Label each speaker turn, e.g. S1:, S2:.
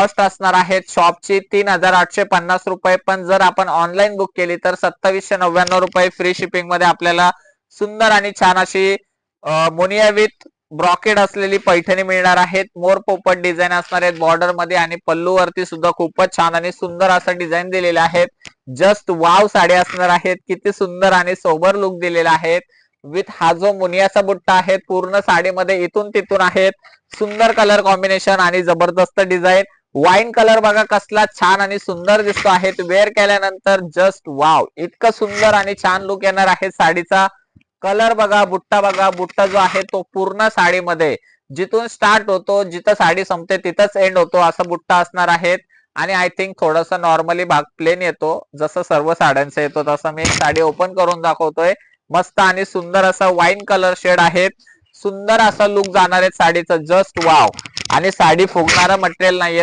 S1: Cost असणार आहे शॉपची 3850 रुपये, पण जर आपण ऑनलाईन बुक केली तर 2799 रुपये फ्री शिपिंग मध्ये आपल्याला सुंदर आणि छान अशी मोनिया विथ ब्रॉकेड असलेली पैठणी मिळणार आहेत. मोर पोपट डिझाईन असणार आहेत बॉर्डर मध्ये आणि पल्लू वरती सुद्धा खूपच छान आणि सुंदर असं डिझाईन दिलेले आहेत. जस्ट वाव साडी असणार आहेत. किती सुंदर आणि सोबर लुक दिलेला आहे. विथ हा जो मुनियाचा बुट्टा आहे पूर्ण साडीमध्ये इथून तिथून आहेत. सुंदर कलर कॉम्बिनेशन आणि जबरदस्त डिझाईन. वाईन कलर बघा कसला छान आणि सुंदर दिसतो आहे. वेअर केल्यानंतर जस्ट वाव इतकं सुंदर आणि छान लुक येणार आहे साडीचा. कलर बघा, बुट्टा बघा, बुट्टा जो आहे तो पूर्ण साडीमध्ये जिथून स्टार्ट होतो जिथं साडी संपते तिथंच एंड होतो असा बुट्टा असणार आहे. आणि आय थिंक थोडस नॉर्मली भाग प्लेन येतो जसं सर्व साड्यांचा येतो तसं. मी एक साडी ओपन करून दाखवतोय. मस्त आणि सुंदर असा वाईन कलर शेड आहे. सुंदर असा लुक जाणार आहे साडीचं. Just wow. आणि साडी फुगणारं मटेरियल नाहीये.